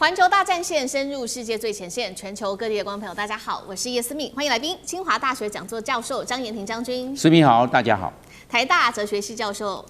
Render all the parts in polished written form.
环球大战线深入世界最前线，全球各地的观众朋友，大家好，我是叶思敏，欢迎来宾，清华大学讲座教授张延廷将军。思敏好，大家好。台大哲学系教授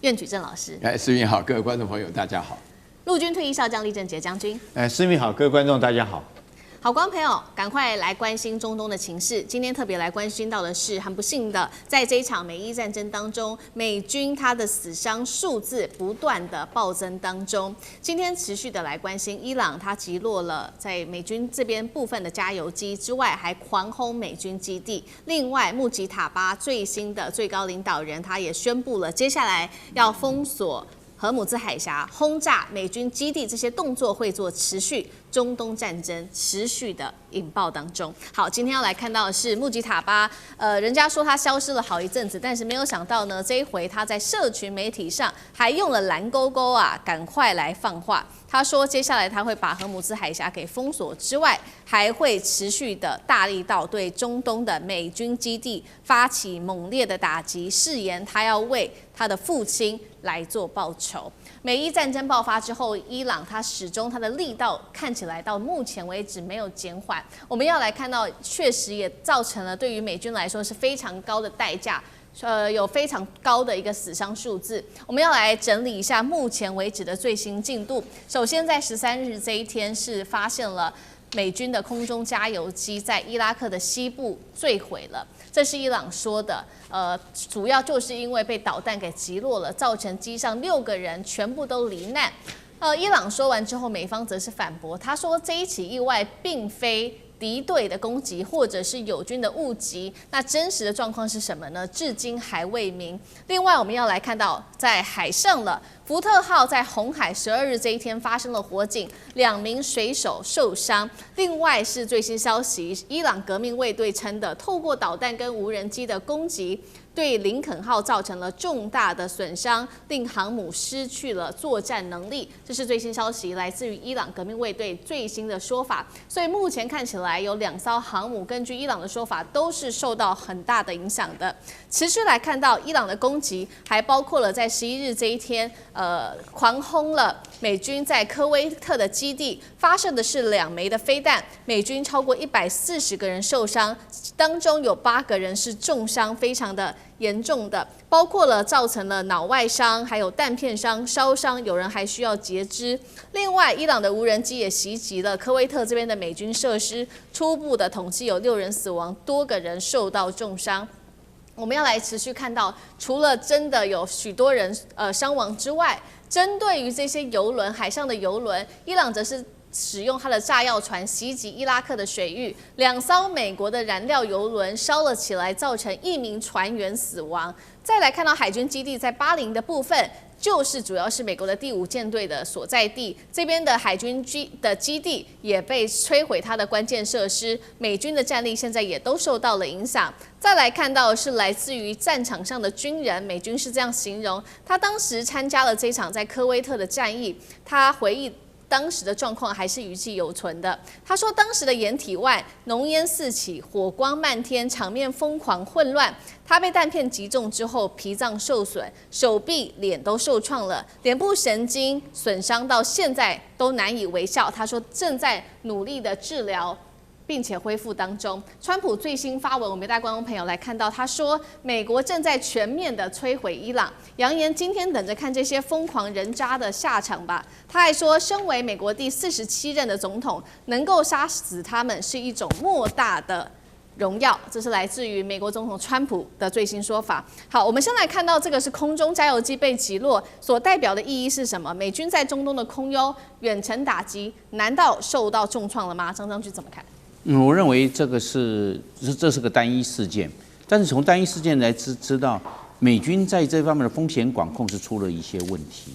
苑举正老师。思敏好，各位观众朋友，大家好。陆军退役少将李正杰将军。思敏好，各位观众大家好。好，观众朋友，赶快来关心中东的情势。今天特别来关心到的是，很不幸的，在这一场美伊战争当中，美军他的死伤数字不断的暴增当中。今天持续的来关心伊朗，他击落了在美军这边部分的加油机之外，还狂轰美军基地。另外，穆吉塔巴最新的最高领导人，他也宣布了，接下来要封锁荷姆兹海峡，轰炸美军基地，这些动作会做持续。中东战争持续的引爆当中，好，今天要来看到的是穆吉塔巴，人家说他消失了好一阵子，但是没有想到呢，这一回他在社群媒体上还用了蓝勾勾啊，赶快来放话。他说，接下来他会把荷姆兹海峡给封锁之外，还会持续的大力道对中东的美军基地发起猛烈的打击，誓言他要为他的父亲来做报仇。美伊战争爆发之后，伊朗它始终它的力道看起来到目前为止没有减缓。我们要来看到，确实也造成了对于美军来说是非常高的代价，有非常高的一个死伤数字。我们要来整理一下目前为止的最新进度。首先，在13日这一天是发现了美军的空中加油机在伊拉克的西部坠毁了。这是伊朗说的，主要就是因为被导弹给击落了，造成机上6个人全部都罹难。伊朗说完之后，美方则是反驳，他说这一起意外并非敌对的攻击或者是友军的误击，那真实的状况是什么呢？至今还未明。另外，我们要来看到在海上了，福特号在红海12日这一天发生了火警，2名水手受伤。另外是最新消息，伊朗革命卫队称的，透过导弹跟无人机的攻击，对林肯号造成了重大的损伤，令航母失去了作战能力。这是最新消息，来自于伊朗革命卫队最新的说法。所以目前看起来有2艘航母，根据伊朗的说法，都是受到很大的影响的。持续来看到伊朗的攻击，还包括了在11日这一天，狂轰了美军在科威特的基地，发射的是2枚的飞弹，美军超过140个人受伤，当中有8个人是重伤，非常的严重的，包括了造成了脑外伤，还有弹片伤、烧伤，有人还需要截肢。另外，伊朗的无人机也袭击了科威特这边的美军设施，初步的统计有6人死亡，多个人受到重伤。我们要来持续看到，除了真的有许多人伤亡之外，针对于这些油轮、海上的油轮，伊朗则是使用它的炸药船袭击伊拉克的水域，2艘美国的燃料油轮烧了起来，造成1名船员死亡。再来看到海军基地在巴林的部分，就是主要是美国的第5舰队的所在地，这边的海军的基地也被摧毁，它的关键设施，美军的战力现在也都受到了影响。再来看到的是来自于战场上的军人，美军是这样形容，他当时参加了这场在科威特的战役，他回忆当时的状况还是余悸犹存的。他说，当时的掩体外浓烟四起，火光漫天，场面疯狂混乱。他被弹片击中之后，脾脏受损，手臂、脸都受创了，脸部神经损伤到现在都难以微笑。他说，正在努力的治疗，并且恢复当中。川普最新发文，我们带观众朋友来看到，他说美国正在全面的摧毁伊朗，扬言今天等着看这些疯狂人渣的下场吧。他还说，身为美国第47任的总统，能够杀死他们是一种莫大的荣耀。这是来自于美国总统川普的最新说法。好，我们先来看到这个是空中加油机被击落所代表的意义是什么？美军在中东的空优远程打击，难道受到重创了吗？张将军怎么看？我认为这是个单一事件，但是从单一事件来知道，美军在这方面的风险管控是出了一些问题，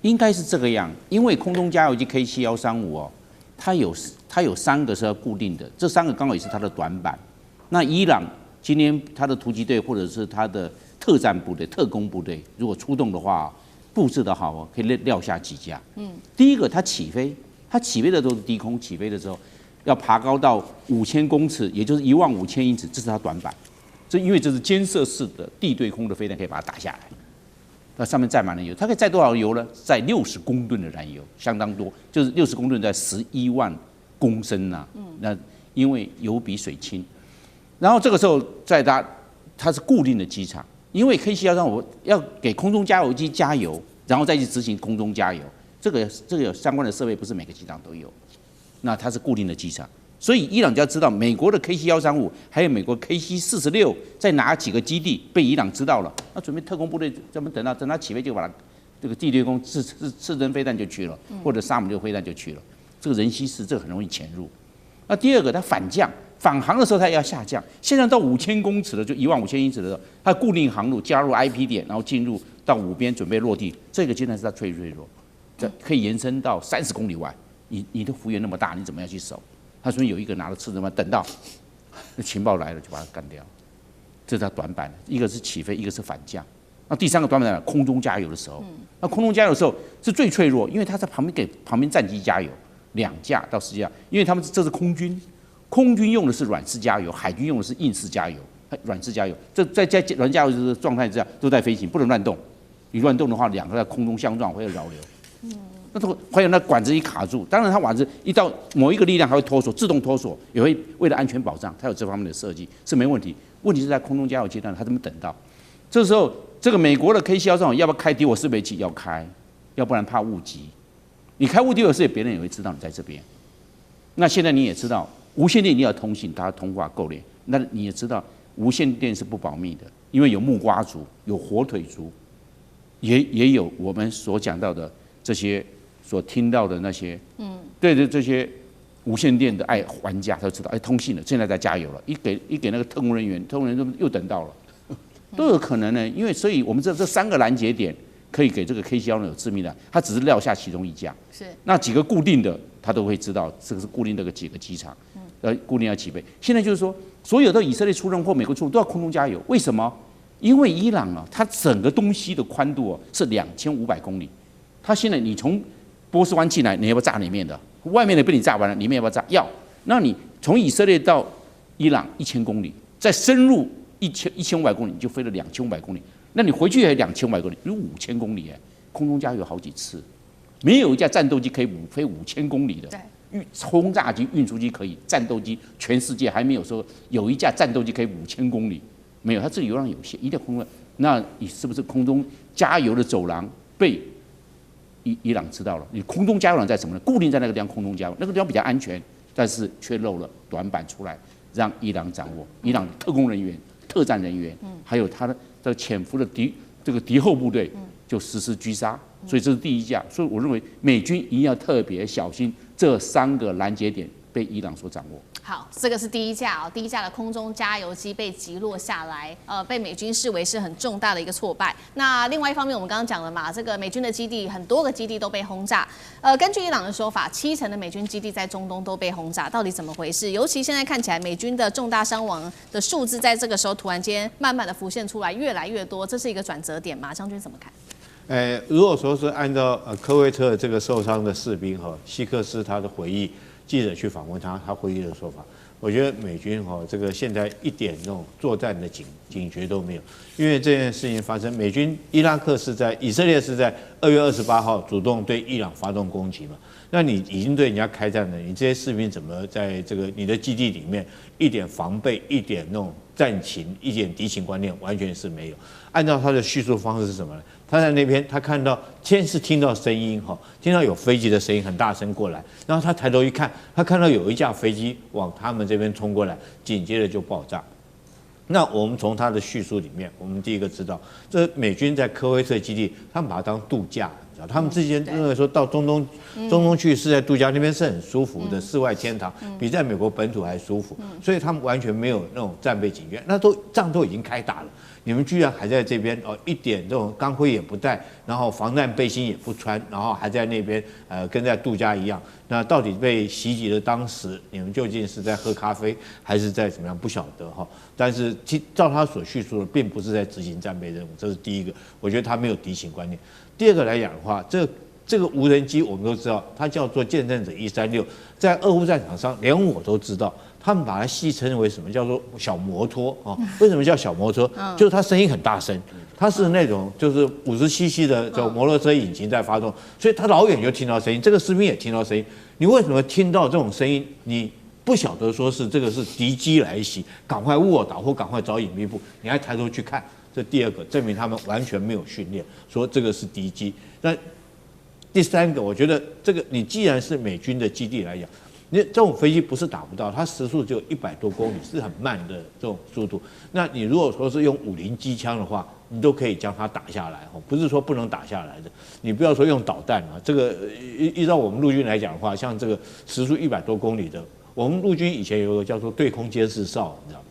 应该是这个样。因为空中加油机 K7135哦，它有3个是要固定的，这3个刚好也是它的短板。那伊朗今天它的突击队或者是它的特战部队、特工部队，如果出动的话，布置得好哦，可以撂下几架。第一个它起飞的都是低空起飞的时候。要爬高到5000公尺，也就是15000英尺，这是它短板。因为这是肩射式的地对空的飞弹，可以把它打下来。那上面载满了油，它可以载多少油呢？载60公吨的燃油，相当多，就是60公吨在11万公升呐。那因为油比水轻，然后这个时候它是固定的机场，因为 K713我要给空中加油机加油，然后再去执行空中加油，这个有相关的设备，不是每个机场都有。那它是固定的机场，所以伊朗就要知道美国的 K7135还有美国 KC46在哪几个基地被伊朗知道了，那准备特工部队专门等它起飞就把它这个地对空刺针飞弹就去了，或者沙姆六飞弹就去了。这个人稀释，这个很容易潜入。那第二个，它返航的时候它也要下降，现在到5000公尺的就15000英尺的时候，它固定航路加入 IP 点，然后进入到5边准备落地，这个阶段是它最脆弱，这可以延伸到30公里外。你的幅员那么大，你怎么样去守？他说有一个拿着刺针嘛，等到情报来了就把它干掉，这是它短板。一个是起飞，一个是反降。那第三个短板在空中加油的时候，那空中加油的时候是最脆弱，因为它在旁边给旁边战机加油，2架到10架，因为他们这是空军。空军用的是软式加油，海军用的是硬式加油。软式加油，这在软加油的状态之下都在飞行，不能乱动。你乱动的话，两个在空中相撞会有扰流。那还有那管子一卡住，当然它管子一到某一个力量还会脱锁，自动脱锁，也会为了安全保障，它有这方面的设计是没问题。问题是在空中加油阶段，它怎么等到？这时候这个美国的 K713要不要开敌我识别器？要开，要不然怕误击。你开误敌我识别，别人也会知道你在这边。那现在你也知道。无线电一定要通信，它通话够连。那你也知道，无线电是不保密的，因为有木瓜族，有火腿族，也有我们所讲到的这些所听到的那些，对的这些无线电的玩家，他就知道，通信了，现在在加油了。一给那个特工人员又等到了，都有可能呢。因为所以我们这3个拦截点可以给这个 K713有致命的，它只是撂下其中1架，是那几个固定的，他都会知道这个是固定的几个机场。固定要起飞。现在就是说，所有的以色列出任或美国出任都要空中加油。为什么？因为伊朗啊，它整个东西的宽度是2500公里。它现在你从波斯湾进来，你要不要炸里面的？外面的被你炸完了，里面要不要炸？要。那你从以色列到伊朗1000公里，再深入1500公里，你就飞了2500公里。那你回去也2500公里，有5000公里哎，空中加油好几次。没有一架战斗机可以飞5000公里的。对。轰炸机、运输机可以，战斗机全世界还没有说有一架战斗机可以5000公里，没有，它这个油量有限，一定要空中。那你是不是空中加油的走廊被伊朗知道了？你空中加油廊在什么呢？固定在那个地方空中加油，那个地方比较安全，但是却漏了短板出来，让伊朗掌握。伊朗特工人员、特战人员，还有他的潜伏的敌后部队，就实施狙杀。所以这是第一架，所以我认为美军一定要特别小心这3个拦截点被伊朗所掌握。好，这个是第一架第一架的空中加油机被击落下来，被美军视为是很重大的一个挫败。那另外一方面，我们刚刚讲了嘛，这个美军的基地很多个基地都被轰炸。根据伊朗的说法，70%的美军基地在中东都被轰炸，到底怎么回事？尤其现在看起来，美军的重大伤亡的数字在这个时候突然间慢慢的浮现出来，越来越多，这是一个转折点吗？将军怎么看？如果说是按照科威特这个受伤的士兵希克斯他的回忆，记者去访问他回忆的说法，我觉得美军这个现在一点那种作战的警觉都没有，因为这件事情发生，美军以色列是在2月28号主动对伊朗发动攻击嘛，那你已经对人家开战了，你这些士兵怎么在这个你的基地里面一点防备、一点那种战情、一点敌情观念完全是没有。按照他的叙述方式是什么呢？他在那边，他看到先是听到声音听到有飞机的声音很大声过来，然后他抬头一看，他看到有一架飞机往他们这边冲过来，紧接着就爆炸。那我们从他的叙述里面，我们第一个知道，这美军在科威特基地，他们把它当度假。他们之前认为说到中东去是在度假，那边是很舒服的世外天堂，比在美国本土还舒服，所以他们完全没有那种战备警觉，那仗都已经开打了，你们居然还在这边一点这种钢盔也不戴，然后防弹背心也不穿，然后还在那边跟在度假一样，那到底被袭击的当时你们究竟是在喝咖啡还是在怎么样不晓得但是照他所叙述的，并不是在执行战备任务，这是第一个，我觉得他没有敌情观念。第二个来讲的话，这这个无人机我们都知道，它叫做见证者136，在俄乌战场上，连我都知道，他们把它戏称为什么叫做小摩托啊？为什么叫小摩托？就是它声音很大声，它是那种就是50cc 的这种摩托车引擎在发动，所以它老远就听到声音，这个士兵也听到声音。你为什么听到这种声音？你不晓得说是这个是敌机来袭，赶快卧倒或赶快找隐蔽部，你还抬头去看。这第二个证明他们完全没有训练，说这个是敌机。那第三个，我觉得这个你既然是美军的基地来讲，你这种飞机不是打不到，它时速只有100多公里，是很慢的这种速度。那你如果说是用50机枪的话，你都可以将它打下来，不是说不能打下来的。你不要说用导弹啊，这个依照我们陆军来讲的话，像这个时速100多公里的，我们陆军以前有个叫做对空监视哨，你知道吗？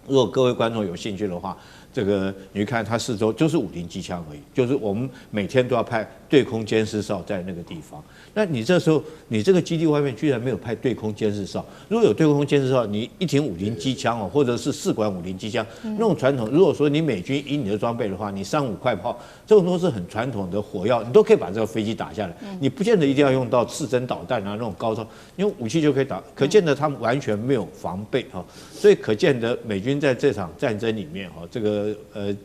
如果各位观众有兴趣的话，这个你看它四周就是50机枪而已，就是我们每天都要派对空监视哨在那个地方。那你这时候你这个基地外面居然没有派对空监视哨，如果有对空监视哨，你一挺50机枪哦，或者是4管50机枪，那种传统，如果说你美军以你的装备的话，你3-5快炮，这种都是很传统的火药，你都可以把这个飞机打下来。你不见得一定要用到刺针导弹啊那种高超，用武器就可以打。可见得他们完全没有防备哈，所以可见得美军在这场战争里面哈，这个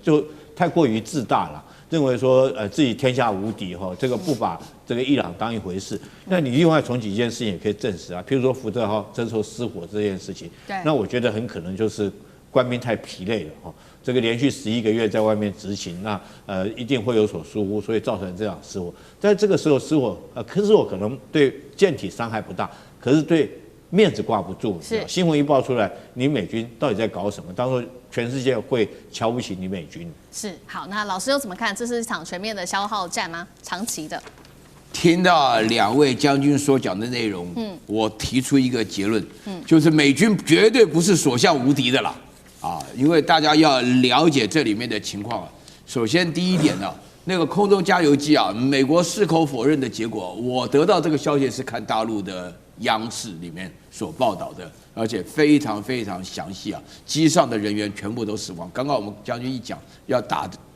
就太过于自大了。认为说自己天下无敌哈，这个不把这个伊朗当一回事。那你另外从几件事情也可以证实啊，譬如说福特号这时候失火这件事情，那我觉得很可能就是官兵太疲累了哈，这个连续11个月在外面执勤，那一定会有所疏忽，所以造成这样失火。在这个时候失火，失火可能对舰体伤害不大，可是对面子挂不住。新闻一爆出来，你美军到底在搞什么？到时候全世界会瞧不起你美军。是好，那老师又怎么看？这是一场全面的消耗战吗？长期的？听到2位将军所讲的内容，我提出一个结论，就是美军绝对不是所向无敌的啦，啊，因为大家要了解这里面的情况。首先第一点呢，那个空中加油机啊，美国矢口否认的结果，我得到这个消息是看大陆的央视里面所报道的，而且非常非常详细啊，机上的人员全部都死亡。刚刚我们将军一讲，要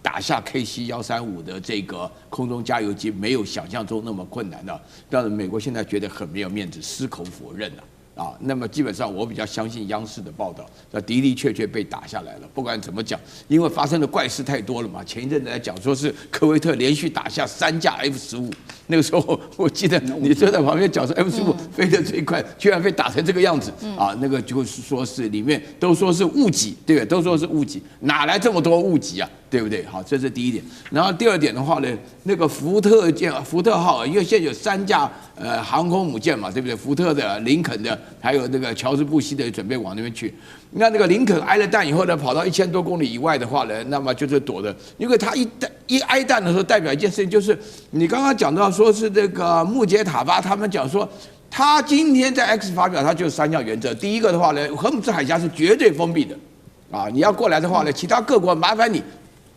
打下 KC-135的这个空中加油机，没有想象中那么困难的，但是美国现在觉得很没有面子，矢口否认了。啊，那么基本上我比较相信央视的报道，的确被打下来了。不管怎么讲，因为发生的怪事太多了嘛。前一阵子来讲，说是科威特连续打下3架 F-15，那个时候我记得你坐在旁边讲说 F-15飞得最快，居然被打成这个样子啊！那个就是说是里面都说是误击，对不对？都说是误击，哪来这么多误击啊？对不对？好，这是第一点。然后第二点的话呢，那个福特号，因为现在有3架航空母舰嘛，对不对？福特的、林肯的，还有那个乔治布希的，准备往那边去。那个林肯挨了弹以后呢，跑到1000多公里以外的话呢，那么就是躲的，因为他一挨弹的时候，代表一件事情，就是你刚刚讲到说是这个穆杰塔巴他们讲说。他今天在 X 发表，他就3项原则。第一个的话呢，荷姆斯海峡是绝对封闭的，啊，你要过来的话呢，其他各国麻烦你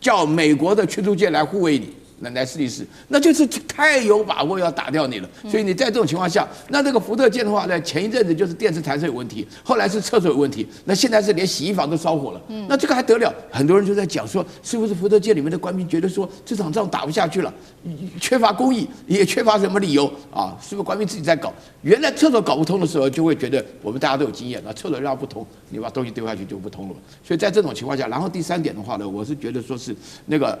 叫美国的驱逐舰来护卫你，来试一试，那就是太有把握要打掉你了。所以你在这种情况下，那这个福特舰的话呢，前一阵子就是电池弹射有问题，后来是厕所有问题，那现在是连洗衣房都烧火了。那这个还得了？很多人就在讲说，是不是福特舰里面的官兵觉得说这场仗打不下去了，缺乏公义，也缺乏什么理由啊？是不是官兵自己在搞？原来厕所搞不通的时候，就会觉得我们大家都有经验，那厕所让不通，你把东西丢下去就不通了。所以在这种情况下，然后第3点的话呢，我是觉得说是那个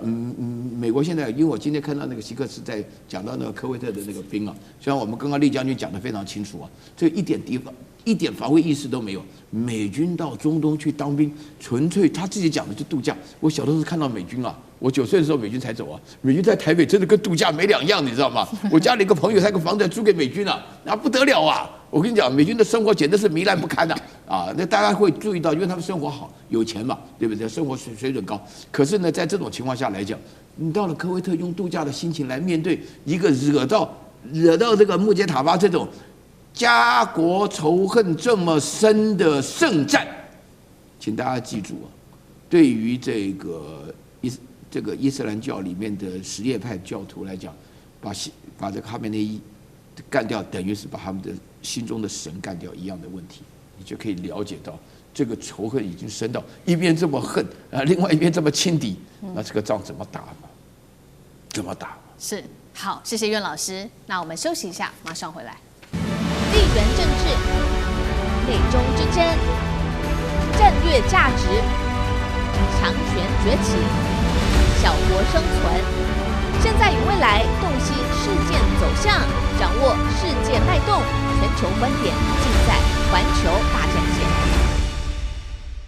美国现在，因为我今天看到那个希克斯在讲到那个科威特的那个兵啊，虽然我们刚刚厉将军讲得非常清楚啊，这一点防卫意识都没有。美军到中东去当兵，纯粹他自己讲的是度假。我小的时候看到美军啊，我9岁的时候美军才走啊，美军在台北真的跟度假没两样，你知道吗？我家里一个朋友，他个房子租给美军了，那不得了啊！我跟你讲，美军的生活简直是糜烂不堪的啊！那大家会注意到，因为他们生活好，有钱嘛，对不对？生活水准高。可是呢，在这种情况下来讲，你到了科威特，用度假的心情来面对一个惹到这个穆杰塔巴这种家国仇恨这么深的圣战，请大家记住啊，对于这个伊斯兰教里面的什叶派教徒来讲，把这个哈梅内伊干掉，等于是把他们的心中的神干掉一样的问题，你就可以了解到这个仇恨已经深到一边这么恨啊，另外一边这么轻敌，那这个仗怎么打嘛？怎么打？是。好，谢谢苑老师。那我们休息一下，马上回来。地缘政治、美中之争、战略价值、强权崛起、小国生存，现在与未来洞悉事件走向，掌握世界脉动，全球观点尽在环球